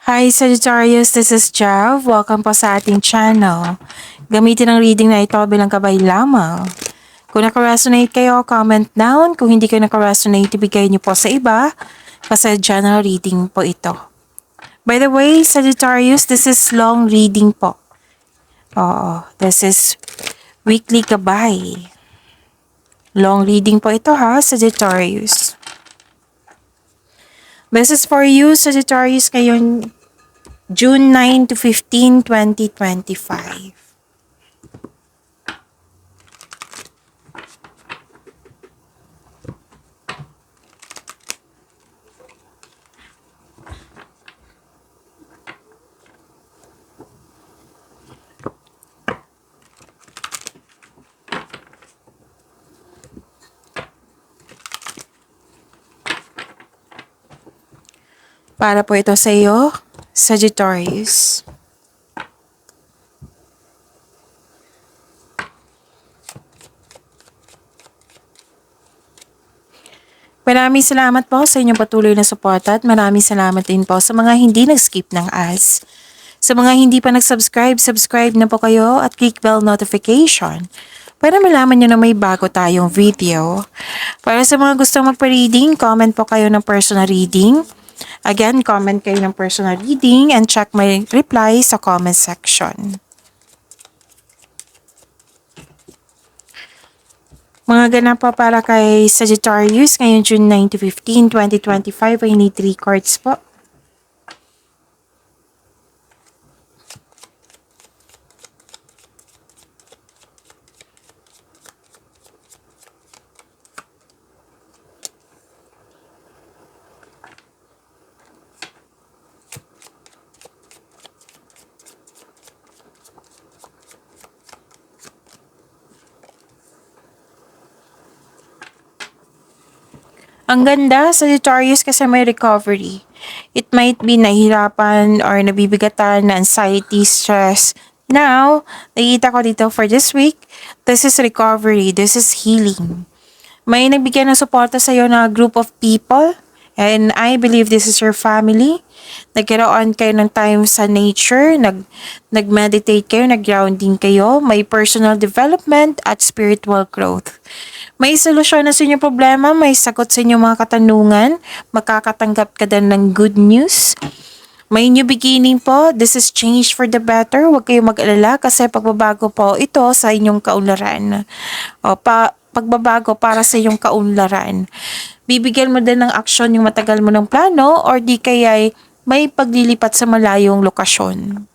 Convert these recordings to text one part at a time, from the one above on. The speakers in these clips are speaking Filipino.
Hi Sagittarius, this is Jav. Welcome po sa ating channel. Gamitin ang reading na ito bilang gabay lamang. Kung naka-resonate kayo, comment down. Kung hindi kayo naka-resonate, ibigay niyo po sa iba kasi general reading po ito. By the way, Sagittarius, this is long reading po. This is weekly gabay. Long reading po ito ha, Sagittarius. This is for you, Sagittarius, ngayon June 9 to 15, 2025. Para po ito sa iyo, Sagittarius. Maraming salamat po sa inyong patuloy na suporta at maraming salamat din po sa mga hindi nag-skip ng ads. Sa mga hindi pa nag-subscribe, subscribe na po kayo at click bell notification para malaman nyo na may bago tayong video. Para sa mga gustong magpa-reading, comment po kayo ng personal reading. Again, comment kayo ng personal reading and check my reply sa comment section. Mga ganap po para kay Sagittarius ngayong June 9 to 15, 2025 ay need 3 cards po. Ang ganda, Sagittarius, kasi may recovery. It might be nahihirapan or nabibigatan na anxiety, stress. Now, nakikita ko dito for this week, this is recovery, this is healing. May nagbigyan ng suporta sa iyo na group of people and I believe this is your family. Nagkaroon kayo ng time sa nature, nag-meditate kayo, nag-grounding kayo, may personal development at spiritual growth. May solusyon na sa inyong problema, may sagot sa inyong mga katanungan, makakatanggap ka din ng good news. May new beginning po, this is change for the better. Huwag kayong mag-alala kasi pagbabago po ito sa inyong kaunlaran. Pagbabago para sa iyong kaunlaran. Bibigyan mo din ng aksyon yung matagal mo ng plano or di kaya may paglilipat sa malayong lokasyon.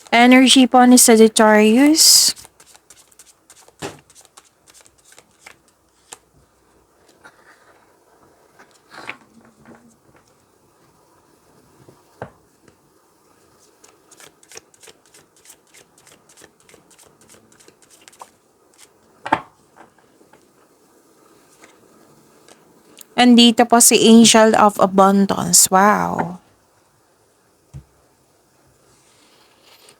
Energy po ni Sagittarius. Andito po si Angel of Abundance. Wow.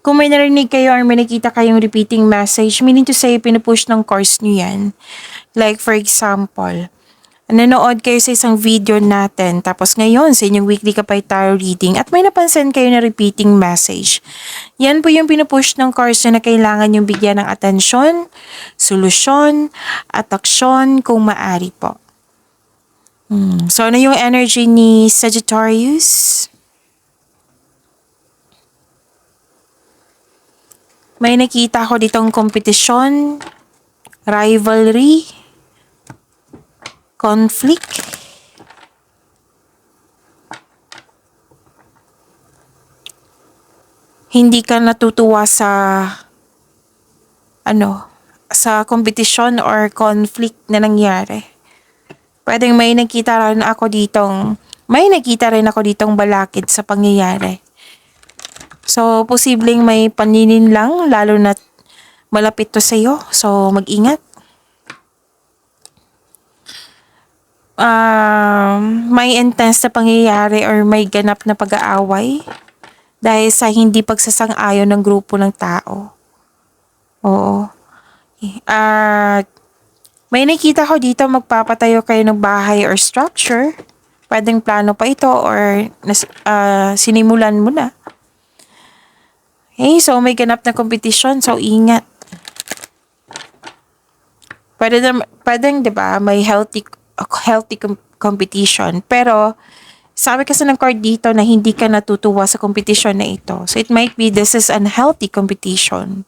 Kung may narinig kayo or may nakita kayong repeating message, meaning to say, pinupush ng course nyo yan. Like for example, nanood kayo sa isang video natin, tapos ngayon sa inyong weekly Kapay Tarot reading, at may napansin kayo na repeating message. Yan po yung pinupush ng course na kailangan yung bigyan ng atensyon, solusyon, at aksyon kung maaari po. So, ano yung energy ni Sagittarius? May nakita ko ditong kompetisyon, rivalry, conflict. Hindi ka natutuwa sa sa kompetisyon or conflict na nangyari. Pwedeng may nakita rin ako ditong balakid sa pangyayari. So, posibleng may paninin lang, lalo na malapit to sa iyo. So, mag-ingat. may intense na pangyayari or may ganap na pag-aaway dahil sa hindi pagsasang-ayon ng grupo ng tao. Oo. At may nakita ko dito magpapatayo kayo ng bahay or structure. Pwedeng plano pa ito or sinimulan mo na. Okay, so may ganap na competition, so ingat. Pwedeng 'di ba, may healthy competition, pero sabi kasi ng card dito na hindi ka natutuwa sa competition na ito. So it might be this is unhealthy competition.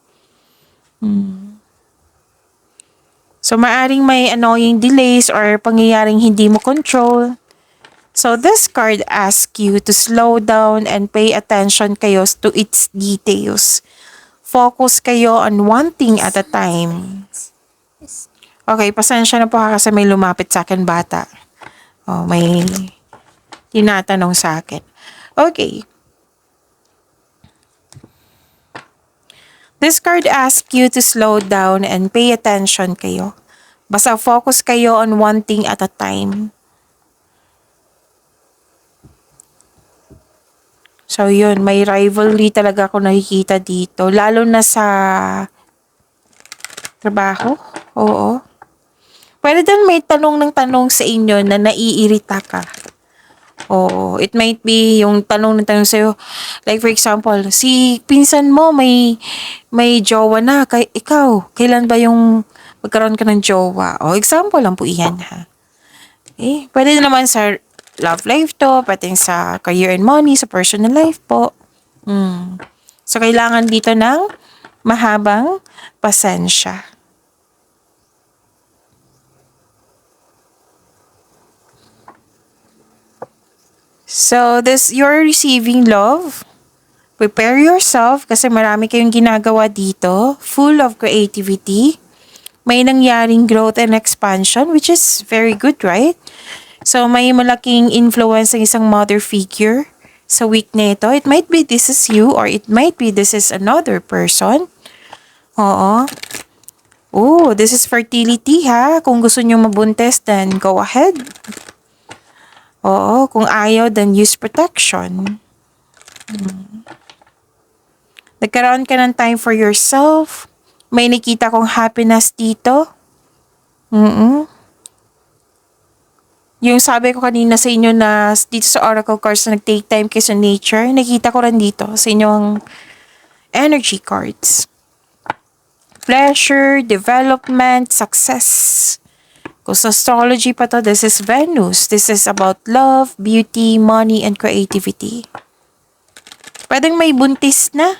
So maaring may annoying delays or pangyayaring hindi mo control. So this card asks you to slow down and pay attention kayo to its details. Focus kayo on one thing at a time. Okay, pasensya na po kasi may lumapit sa akin bata. Oh, may tinatanong sa akin. Okay. This card asks you to slow down and pay attention kayo. Basta focus kayo on one thing at a time. So yun, may rivalry talaga ako nakikita dito. Lalo na sa trabaho. Oo. Pwede din may tanong ng tanong sa inyo na naiirita ka. Oo. It might be yung tanong ng tanong sa'yo. Like for example, si pinsan mo may jowa na. Ikaw, kailan ba yung magkaroon ka ng jowa? O example lang po iyan ha. Okay. Pwede naman sa love life to, pwede sa career and money, sa personal life po. So, kailangan dito ng mahabang pasensya. So, you're receiving love. Prepare yourself kasi marami kayong ginagawa dito. Full of creativity. May nangyaring growth and expansion, which is very good, right? So, may malaking influence ng isang mother figure sa week na ito. It might be this is you or it might be this is another person. Oo. Oh, this is fertility ha. Kung gusto nyo mabuntis, then go ahead. Oo. Kung ayaw, then use protection. Nagkaroon ka ng time for yourself. May nakita kong happiness dito. Yung sabi ko kanina sa inyo na dito sa Oracle cards na nag-take time kayo sa nature, nakita ko rin dito sa inyong energy cards. Pleasure, development, success. Kung sa astrology pa to, this is Venus. This is about love, beauty, money, and creativity. Pwedeng may buntis na.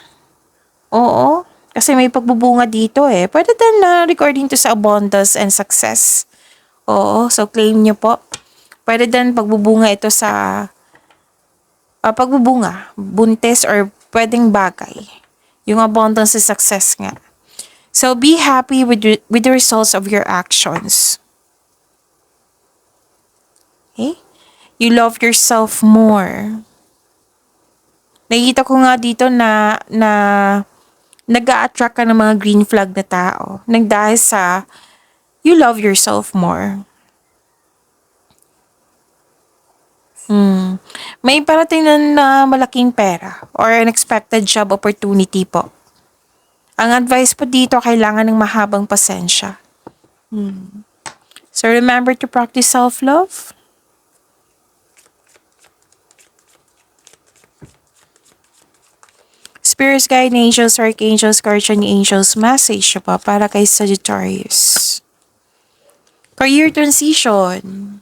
Oo. Kasi may pagbubunga dito eh. Pwede din na recording to sa abundance and success. Oo. So claim nyo po. Pwede din pagbubunga ito sa pagbubunga, buntis or pwedeng bagay. Yung abundance is success nga. So be happy with the results of your actions. Okay? You love yourself more. Nakikita ko nga dito na nag-a-attract ka ng mga green flag na tao nang dahil sa you love yourself more. May parating na malaking pera or unexpected job opportunity po. Ang advice po dito, kailangan ng mahabang pasensya. So remember to practice self-love. Spirits, guide, angels, archangels, guardian angels, message pa para kay Sagittarius. Career transition.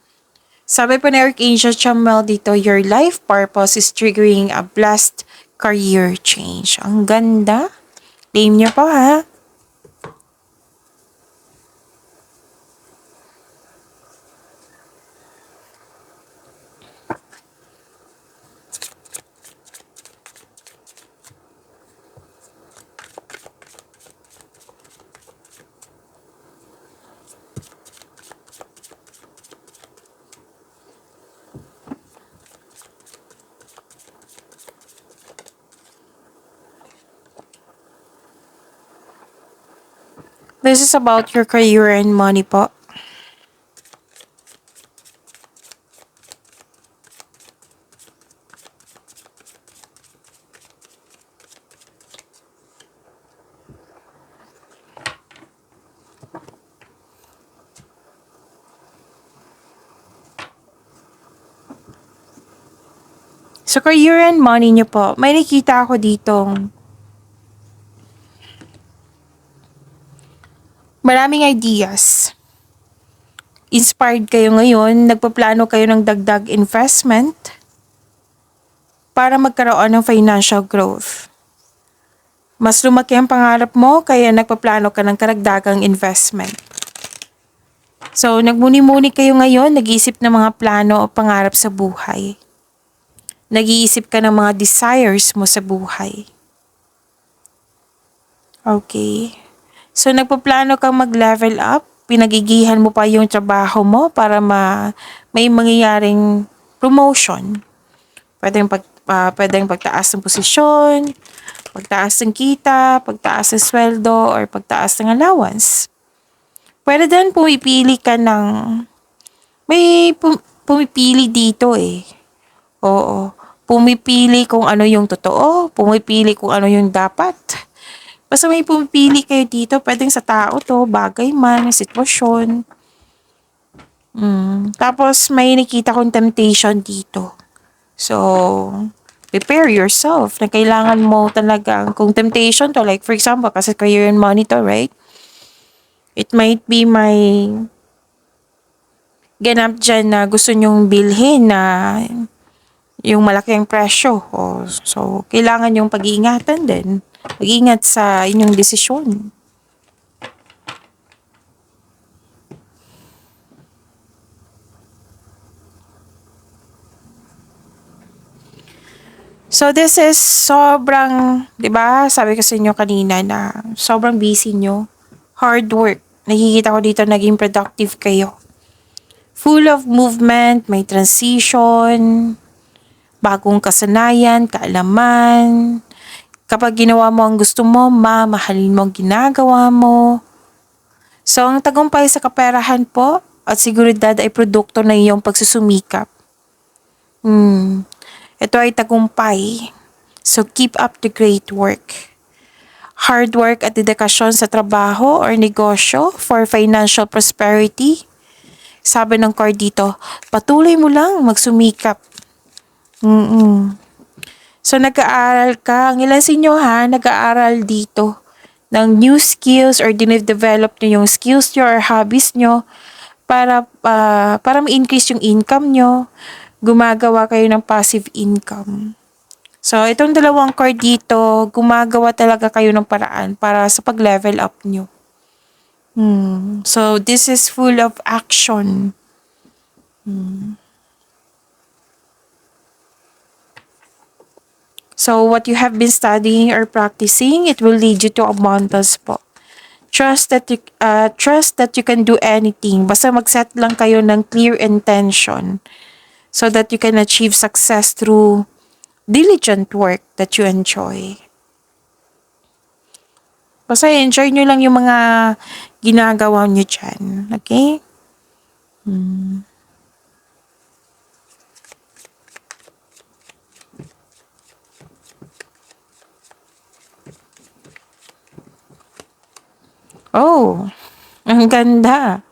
Sabi po ni Archangel Chamuel dito, your life purpose is triggering a blessed career change. Ang ganda. Name niyo po ha. This is about your career and money po. Sa career and money niyo po, may nakita ako ditong maraming ideas. Inspired kayo ngayon, nagpaplano kayo ng dagdag investment para magkaroon ng financial growth. Mas lumaki ang pangarap mo, kaya nagpaplano ka ng karagdagang investment. So, nagmuni-muni kayo ngayon, nag-iisip ng mga plano o pangarap sa buhay. Nag-iisip ka ng mga desires mo sa buhay. Okay. So, nagpaplano kang mag-level up, pinagigihan mo pa yung trabaho mo para may mangyayaring promotion. Pwedeng pagtaas ng posisyon, pagtaas ng kita, pagtaas ng sweldo, or pagtaas ng allowance. Pwede din pumipili ka ng, pumipili dito eh. Oo. Pumipili kung ano yung totoo, pumipili kung ano yung dapat. Basta may pumipili kayo dito, pwedeng sa tao to, bagay man, sitwasyon. Tapos may nakita kong temptation dito. So, prepare yourself na kailangan mo talagang, kung temptation to, like for example, kasi career and money to, right? It might be may ganap dyan na gusto nyong bilhin na yung malaking presyo. So, kailangan yung pag-iingatan din. Mag-ingat sa inyong desisyon. So, this is sobrang, di ba? Sabi ko sa inyo kanina na sobrang busy nyo. Hard work. Nakikita ko dito naging productive kayo. Full of movement, may transition, bagong kasanayan, kaalaman. Kapag ginawa mo ang gusto mo, mamahalin mo ang ginagawa mo. So, ang tagumpay sa kaperahan po at seguridad ay produkto ng iyong pagsusumikap. Ito ay tagumpay. So, keep up the great work. Hard work at dedikasyon sa trabaho or negosyo for financial prosperity. Sabi ng card dito, patuloy mo lang magsumikap. So, nag-aaral ka. Ang ilan sa inyo nag-aaral dito ng new skills or dine-develop nyo yung skills nyo or hobbies nyo para ma-increase yung income nyo. Gumagawa kayo ng passive income. So, itong dalawang card dito, gumagawa talaga kayo ng paraan para sa pag-level up nyo. So, this is full of action. So, what you have been studying or practicing, it will lead you to abundance po. Trust that you can do anything. Basta mag-set lang kayo ng clear intention so that you can achieve success through diligent work that you enjoy. Basta enjoy nyo lang yung mga ginagawa nyo dyan. Okay? Oh, ang ganda.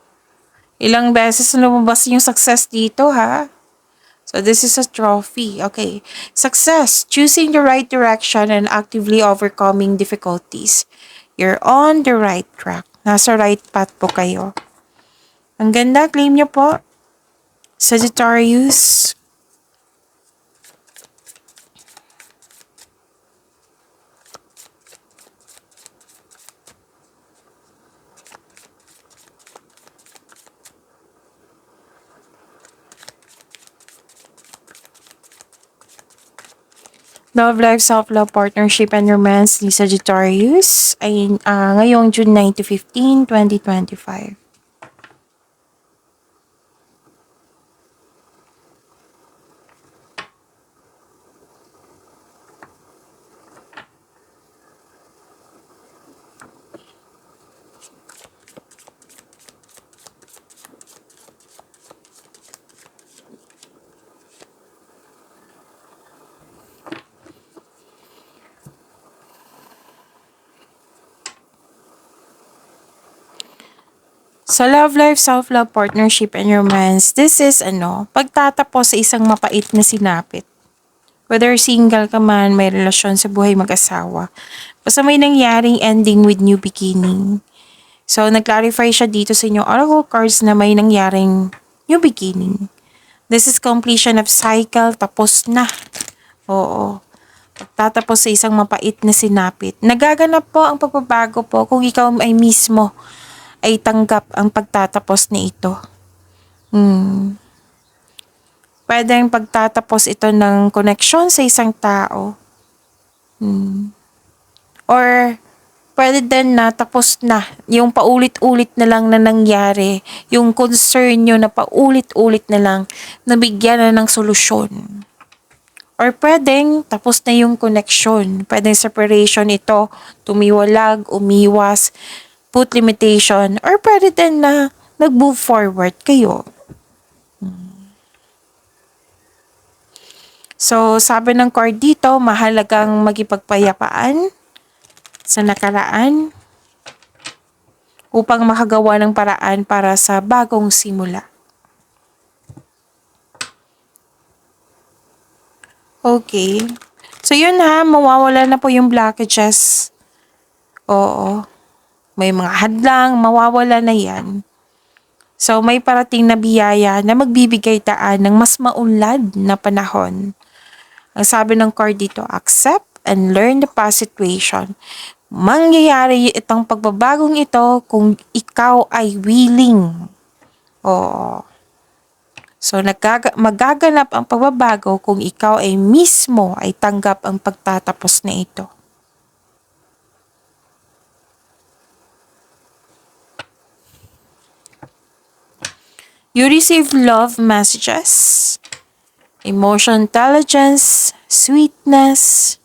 Ilang beses lumabas yung success dito, ha? So, this is a trophy. Okay. Success. Choosing the right direction and actively overcoming difficulties. You're on the right track. Nasa right path po kayo. Ang ganda. Claim nyo po. Sagittarius. Love life, self-love, partnership, and romance ni Sagittarius ay ngayong June 9 to 15, 2025. Sa love life, self-love, partnership, and romance, this is pagtatapos sa isang mapait na sinapit. Whether single ka man, may relasyon sa buhay mag-asawa. Basta may nangyaring ending with new beginning. So, nag-clarify siya dito sa inyong oracle cards na may nangyaring new beginning. This is completion of cycle, tapos na. Oo. Pagtatapos sa isang mapait na sinapit. Nagaganap po ang pagbabago po kung ikaw ay mismo ay tanggap ang pagtatapos na ito. Pwedeng pagtatapos ito ng koneksyon sa isang tao. Or pwede din na tapos na yung paulit-ulit na lang na nangyari. Yung concern nyo na paulit-ulit na lang nabigyan na ng solusyon. Or pwedeng tapos na yung connection. Pwedeng separation ito, tumiwalag, umiwas, put limitation. Or pwede din na nag-move forward kayo. So, sabi ng card dito, mahalagang magipagpayapaan sa nakaraan upang makagawa ng paraan para sa bagong simula. Okay. So, yun ha, mawawala na po yung blockages. Oo. May mga hadlang, mawawala na yan. So, may parating na biyaya na magbibigay daan ng mas maunlad na panahon. Ang sabi ng card dito, accept and learn the past situation. Mangyayari itong pagbabagong ito kung ikaw ay willing. Oo. So, magaganap ang pagbabago kung ikaw ay mismo ay tanggap ang pagtatapos na ito. You receive love messages, emotional intelligence, sweetness,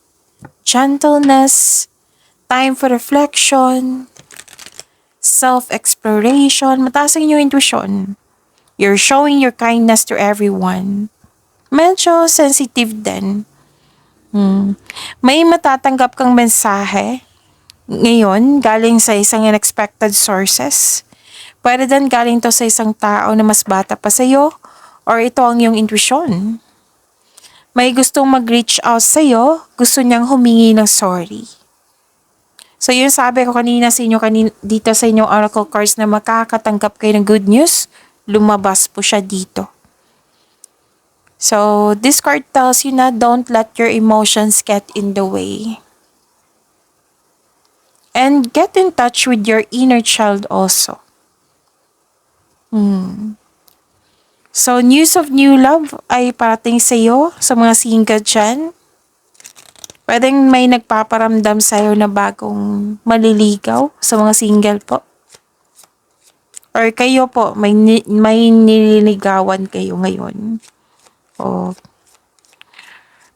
gentleness, time for reflection, self-exploration, mataas ang inyong intuition. You're showing your kindness to everyone. Medyo sensitive din. May matatanggap kang mensahe ngayon galing sa isang unexpected sources. Pwede din galing to sa isang tao na mas bata pa sa'yo or ito ang iyong intuition. May gustong mag-reach out sa'yo, gusto niyang humingi ng sorry. So yun sabi ko kanina sa inyo, dito sa inyong oracle cards na makakatanggap kayo ng good news, lumabas po siya dito. So this card tells you na don't let your emotions get in the way. And get in touch with your inner child also. So news of new love ay parating sa iyo sa mga single dyan. Pwedeng may nagpaparamdam sa'yo na bagong maliligaw sa mga single po. Or kayo po, may nililigawan kayo ngayon. O,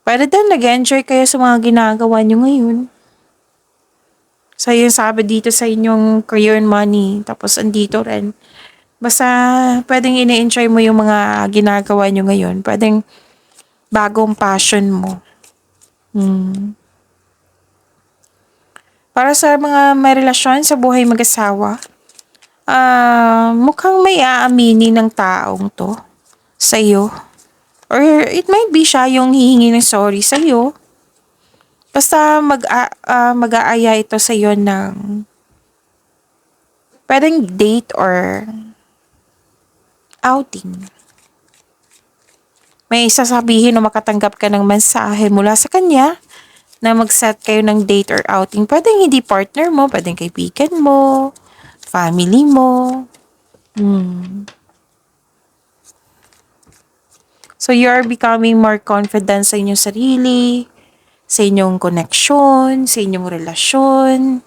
pwede din nag-enjoy kayo sa mga ginagawa nyo ngayon. So, yung sabi dito sa inyong career and money. Tapos, andito rin. Basta, pwedeng ine-enjoy mo yung mga ginagawa nyo ngayon. Pwedeng bagong passion mo. Para sa mga may relasyon sa buhay mag-asawa, mukhang may aaminin ng taong to sa iyo. Or it might be siya yung hihingi ng sorry sa iyo. Basta mag-aaya ito sa iyo ng pwedeng date or outing. May sasabihin o makatanggap ka ng mensahe mula sa kanya na mag-set kayo ng date or outing. Pwedeng hindi partner mo, pwedeng kaibigan mo, family mo. So, you are becoming more confident sa inyong sarili, sa inyong connection, sa inyong relasyon.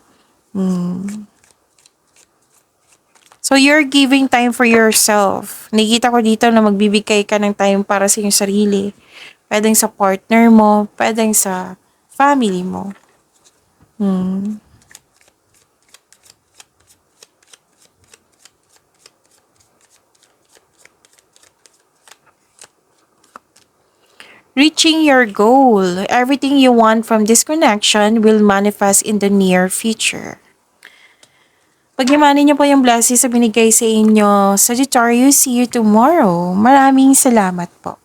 So, you're giving time for yourself. Nakikita ko dito na magbibigay ka ng time para sa inyong sarili. Pwedeng sa partner mo, pwedeng sa family mo. Reaching your goal. Everything you want from this connection will manifest in the near future. Pagyamanin niyo po yung blessings sa binigay sa inyo, Sagittarius. See you tomorrow. Maraming salamat po.